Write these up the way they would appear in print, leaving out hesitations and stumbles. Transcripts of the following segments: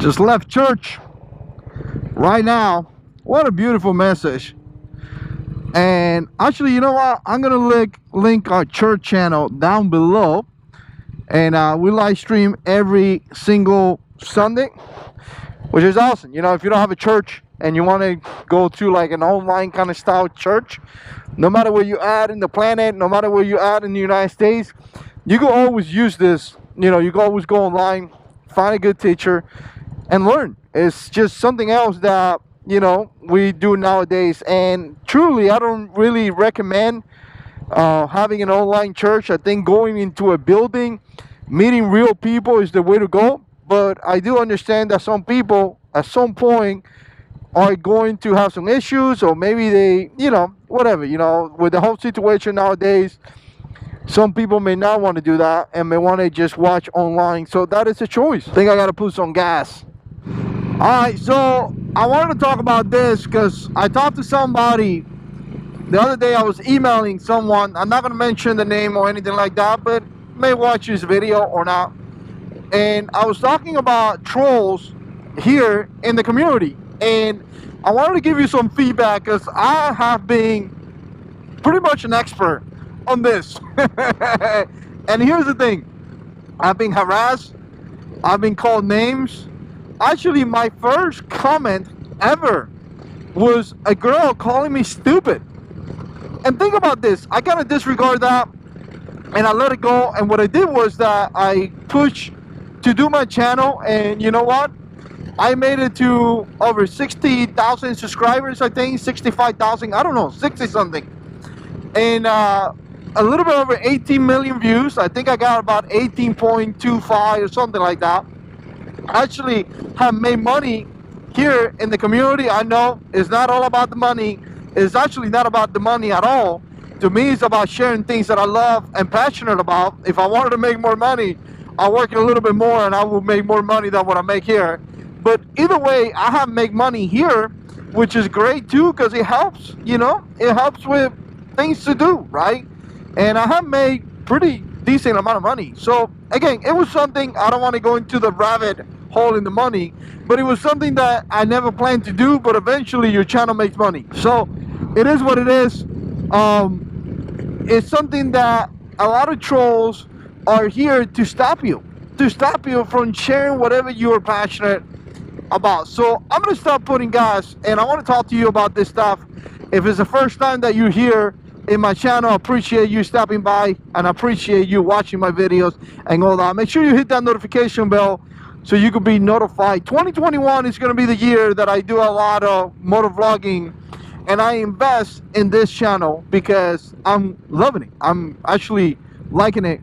Just left church right now. What a beautiful message. And actually, you know what? I'm gonna link our church channel down below. And we live stream every single Sunday, which is awesome. You know, if you don't have a church and you want to go to like an online kind of style church, no matter where you at in the planet, no matter where you at in the United States, you can always use this. You know, you can always go online, find a good teacher, and learn. It's just something else that, you know, we do nowadays. And truly, I don't really recommend having an online church. I think going into a building, meeting real people is the way to go. But I do understand that some people at some point are going to have some issues, or maybe they, you know, whatever, you know, with the whole situation nowadays, some people may not want to do that and may want to just watch online. So that is a choice. I think I got to put some gas. All right, so I wanted to talk about this because I talked to somebody the other day. I was emailing someone. I'm not going to mention the name or anything like that, but may watch this video or not. And I was talking about trolls here in the community. And I wanted to give you some feedback because I have been pretty much an expert on this. And here's the thing. I've been harassed. I've been called names. Actually, my first comment ever was a girl calling me stupid. And think about this. I kind of disregard that and I let it go. And what I did was that I pushed to do my channel, and you know what? I made it to over 60,000 subscribers, I think, 65,000, I don't know, 60 something. And a little bit over 18 million views. I think I got about 18.25 or something like that. I actually have made money here in the community. I know it's not all about the money. It's actually not about the money at all. To me, it's about sharing things that I love and passionate about. If I wanted to make more money, I'll work a little bit more and I will make more money than what I make here. But either way, I have make money here, which is great too, because it helps, you know, it helps with things to do, right? And I have made pretty decent amount of money. So again, it was something, I don't want to go into the rabbit hole in the money, but it was something that I never planned to do, but eventually your channel makes money. So it is what it is. It's something that a lot of trolls are here to stop you from sharing whatever you are passionate about. So I'm going to start putting gas, and I want to talk to you about this stuff. If it's the first time that you're here in my channel, I appreciate you stopping by, and I appreciate you watching my videos and all that. Make sure you hit that notification bell so you can be notified. 2021 is going to be the year that I do a lot of motor vlogging, and I invest in this channel because I'm loving it. I'm actually liking it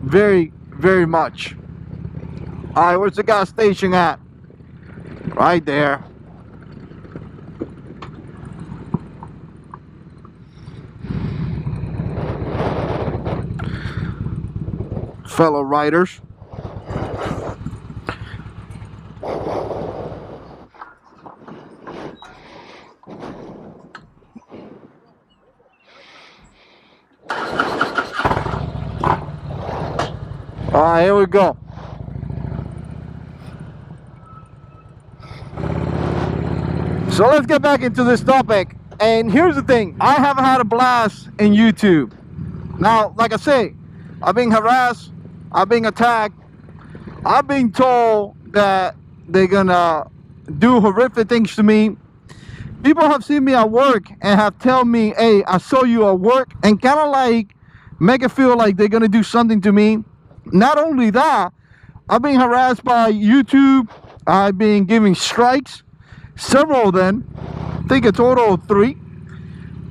very, very much. All right, where's the gas station at? Right there. Fellow riders. All right, here we go. So let's get back into this topic. And here's the thing. I have had a blast in YouTube. Now, like I say, I've been harassed. I've been attacked. I've been told that they're gonna do horrific things to me. People have seen me at work and have told me, hey, I saw you at work, and kind of like make it feel like they're gonna do something to me. Not only that, I've been harassed by YouTube. I've been giving strikes, several of them, I think a total of 3.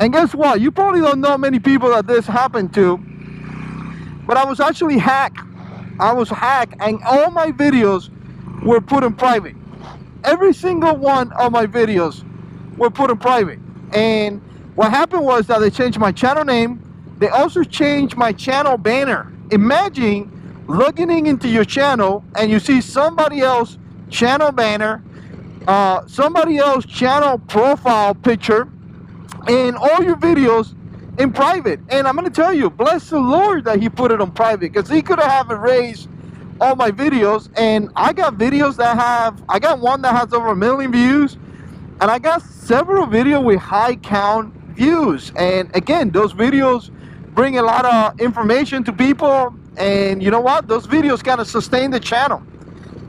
And guess what? You probably don't know many people that this happened to, but I was actually hacked. I was hacked, and all my videos were put in private. Every single one of my videos were put in private. And what happened was that they changed my channel name. They also changed my channel banner. Imagine logging into your channel and you see somebody else channel banner, somebody else channel profile picture, and all your videos in private. And I'm going to tell you, bless the Lord that he put it on private, because he could have erased all my videos, and I got videos that I got one that has over 1 million views, and I got several videos with high count views. And again, those videos bring a lot of information to people, and you know what, those videos kind of sustain the channel.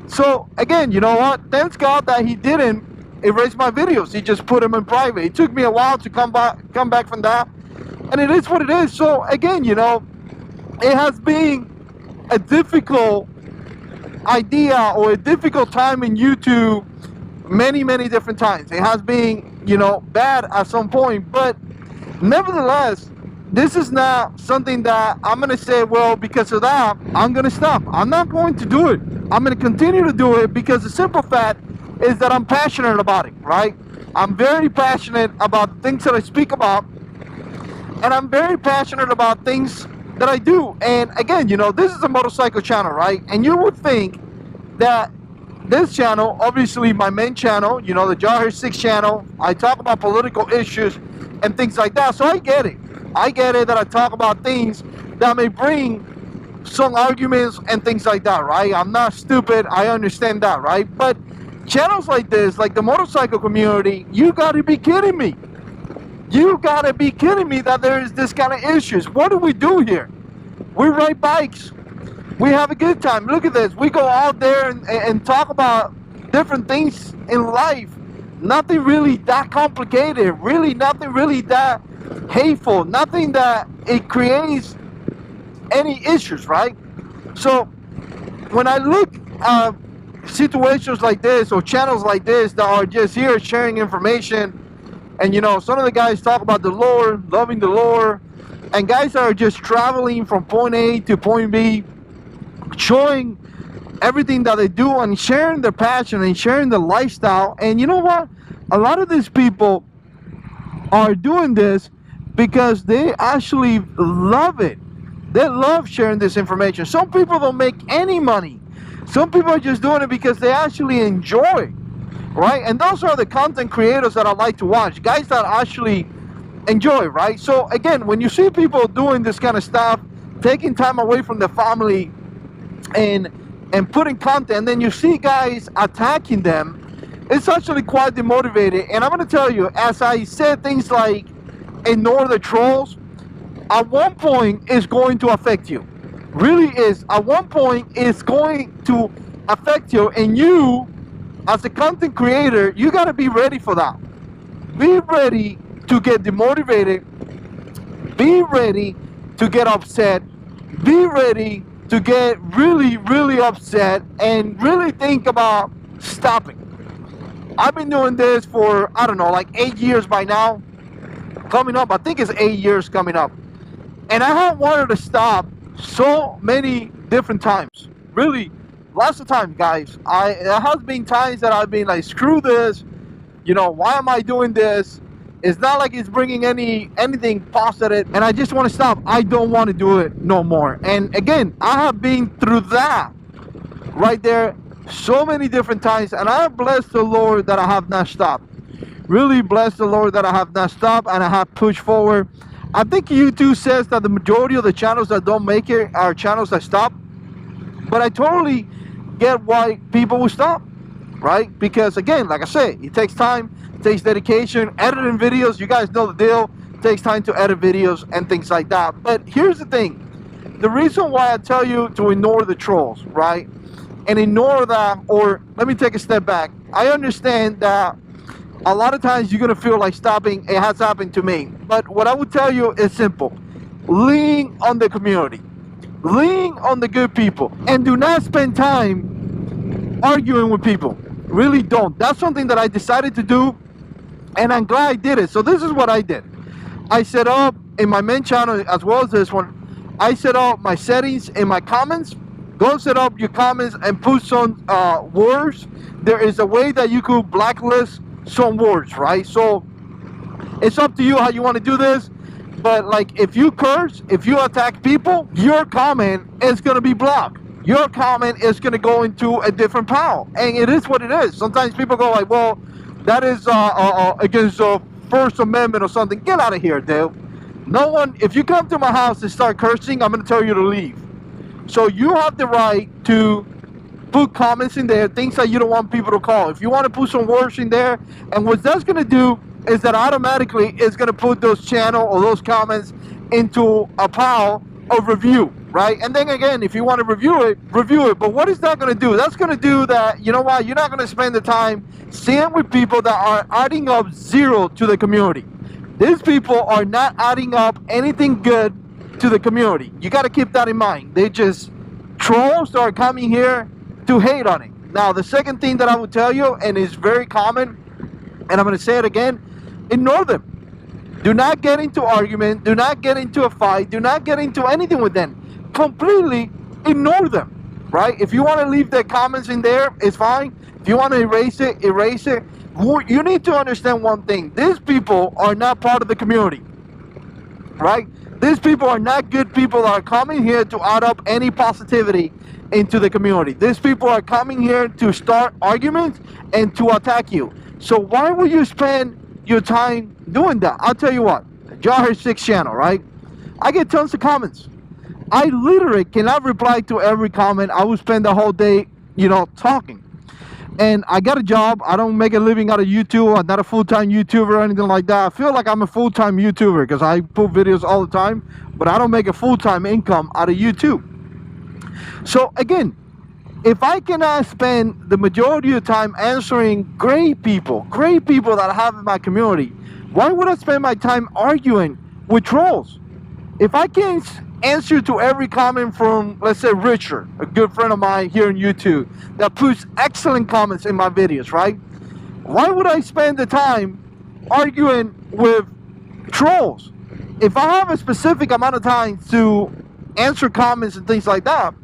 So again, you know what, thanks God that he didn't erase my videos. He just put them in private. It took me a while to come back from that, and it is what it is. So again, you know, it has been a difficult idea or a difficult time in YouTube many different times. It has been, you know, bad at some point, but nevertheless, this is not something that I'm gonna say, well, because of that I'm gonna stop. I'm not going to do it. I'm gonna continue to do it, because the simple fact is that I'm passionate about it, right? I'm very passionate about the things that I speak about, and I'm very passionate about things that I do. And again, you know, this is a motorcycle channel, right? And you would think that this channel, obviously my main channel, you know, the Jarhead 6 channel, I talk about political issues and things like that. So I get it. I get it that I talk about things that may bring some arguments and things like that, right? I'm not stupid. I understand that, right? But channels like this, like the motorcycle community, you gotta be kidding me. You gotta be kidding me that there is this kind of issues. What do we do here? We ride bikes. We have a good time. Look at this. We go out there and talk about different things in life. Nothing really that complicated. Really nothing really that hateful. Nothing that it creates any issues, right? So when I look at situations like this or channels like this that are just here sharing information, and you know, some of the guys talk about the Lord, loving the Lord, and guys that are just traveling from point A to point B, showing everything that they do and sharing their passion and sharing the lifestyle. And you know what, a lot of these people are doing this because they actually love it. They love sharing this information. Some people don't make any money. Some people are just doing it because they actually enjoy, right? And those are the content creators that I like to watch, guys that actually enjoy, right? So again, when you see people doing this kind of stuff, taking time away from their family and putting content, and then you see guys attacking them, it's actually quite demotivating. And I'm going to tell you, as I said things like ignore the trolls, at one point it's going to affect you. Really is. At one point it's going to affect you, and you as a content creator, you got to be ready for that. Be ready to get demotivated. Be ready to get upset. Be ready to get really upset and really think about stopping. I've been doing this for, I don't know, like 8 years by now. Coming up, I think it's 8 years coming up. And I have wanted to stop so many different times. Really, lots of times, guys. There has been times that I've been like, screw this. You know, why am I doing this? It's not like it's bringing anything positive, and I just want to stop. I don't want to do it no more. And again, I have been through that right there so many different times, and I have blessed the Lord that I have not stopped. Really blessed the Lord that I have not stopped, and I have pushed forward. I think YouTube says that the majority of the channels that don't make it are channels that stop, but I totally get why people will stop, right? Because again, like I say, it takes time, it takes dedication. Editing videos, you guys know the deal. It takes time to edit videos and things like that. But here's the thing, the reason why I tell you to ignore the trolls, right? And ignore that, or let me take a step back. I understand that a lot of times you're gonna feel like stopping. It has happened to me. But what I would tell you is simple. Lean on the community. Lean on the good people. And do not spend time arguing with people. Really don't. That's something that I decided to do, and I'm glad I did it. So this is what I did. I set up in my main channel as well as this one, I set up my settings in my comments. Go set up your comments and put some words. There is a way that you could blacklist some words, right? So it's up to you how you want to do this. But like, if you curse, if you attack people, your comment is going to be blocked. Your comment is going to go into a different pile. And it is what it is. Sometimes people go like, well, that is against the First Amendment or something. Get out of here, dude. No one, if you come to my house and start cursing, I'm going to tell you to leave. So you have the right to put comments in there, things that you don't want people to call. If you want to put some words in there, and what that's going to do is that automatically it's going to put those channel or those comments into a pile of review, right? And then again, if you want to review it. But what is that going to do? That's going to do that, you know what, you're not going to spend the time staying with people that are adding up zero to the community. These people are not adding up anything good to the community. You got to keep that in mind. They just trolls that are coming here to hate on it. Now, the second thing that I would tell you, and is very common, and I'm going to say it again, ignore them. Do not get into argument. Do not get into a fight. Do not get into anything with them. Completely ignore them, right? If you want to leave their comments in there, it's fine. If you want to erase it, erase it. You need to understand one thing. These people are not part of the community, right? These people are not good people that are coming here to add up any positivity into the community. These people are coming here to start arguments and to attack you. So why would you spend your time doing that? I'll tell you what, Jarhead6 channel, right? I get tons of comments. I literally cannot reply to every comment. I will spend the whole day, you know, talking. And I got a job. I don't make a living out of YouTube. I'm not a full-time YouTuber or anything like that. I feel like I'm a full-time YouTuber because I put videos all the time, but I don't make a full-time income out of YouTube. So again, if I cannot spend the majority of the time answering great people that I have in my community, why would I spend my time arguing with trolls? If I can't answer to every comment from, let's say, Richard, a good friend of mine here on YouTube, that puts excellent comments in my videos, right? Why would I spend the time arguing with trolls? If I have a specific amount of time to answer comments and things like that,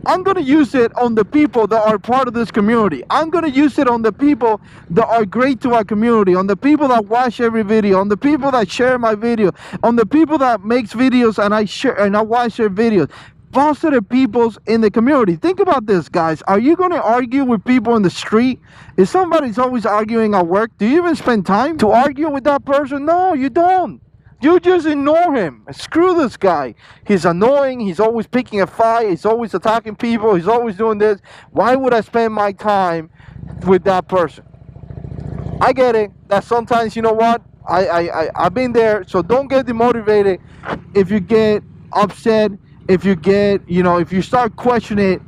I'm going to use it on the people that are part of this community. I'm going to use it on the people that are great to our community, on the people that watch every video, on the people that share my video, on the people that makes videos and I share and I watch their videos. Positive peoples in the community. Think about this, guys. Are you going to argue with people in the street? If somebody's always arguing at work, do you even spend time to argue with that person? No, you don't. You just ignore him. Screw this guy. He's annoying. He's always picking a fight. He's always attacking people. He's always doing this. Why would I spend my time with that person? I get it. That sometimes, you know what? I've been there. So don't get demotivated if you get upset. If you get, you know, if you start questioning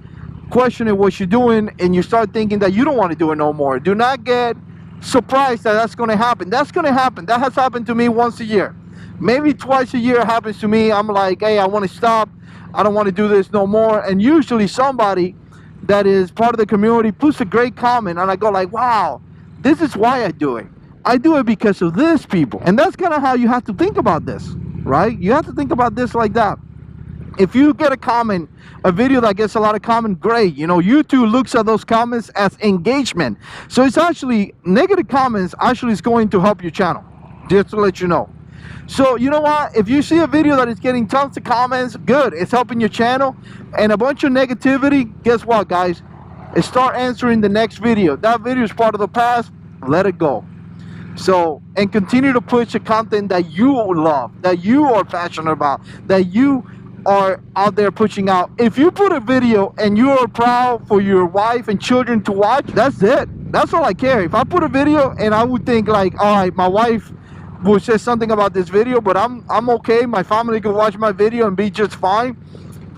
what you're doing and you start thinking that you don't want to do it no more. Do not get surprised that that's going to happen. That's going to happen. That has happened to me once a year. Maybe twice a year happens to me. I'm like, hey, I want to stop. I don't want to do this no more. And usually somebody that is part of the community puts a great comment and I go like, wow, this is why I do it. I do it because of this people. And that's kind of how you have to think about this, right? You have to think about this like that. If you get a comment, a video that gets a lot of comment, great. You know, YouTube looks at those comments as engagement. So it's actually, negative comments actually is going to help your channel, just to let you know. So you know what, if you see a video that is getting tons of comments, good, it's helping your channel. And a bunch of negativity, guess what, guys? Start answering the next video. That video is part of the past, let it go. So, and continue to push the content that you love, that you are passionate about, that you are out there pushing out. If you put a video and you are proud for your wife and children to watch, that's it. That's all I care. If I put a video and I would think like, all right, my wife will say something about this video, but I'm okay. My family can watch my video and be just fine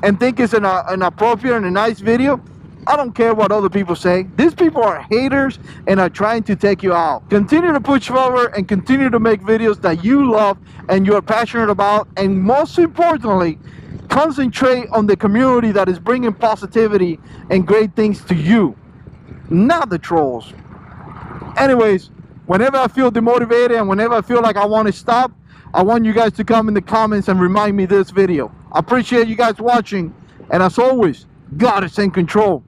and think it's an appropriate and a nice video. I don't care what other people say. These people are haters and are trying to take you out. Continue to push forward and continue to make videos that you love and you're passionate about. And most importantly, concentrate on the community that is bringing positivity and great things to you, not the trolls. Anyways, whenever I feel demotivated and whenever I feel like I want to stop, I want you guys to come in the comments and remind me this video. I appreciate you guys watching. And as always, God is in control.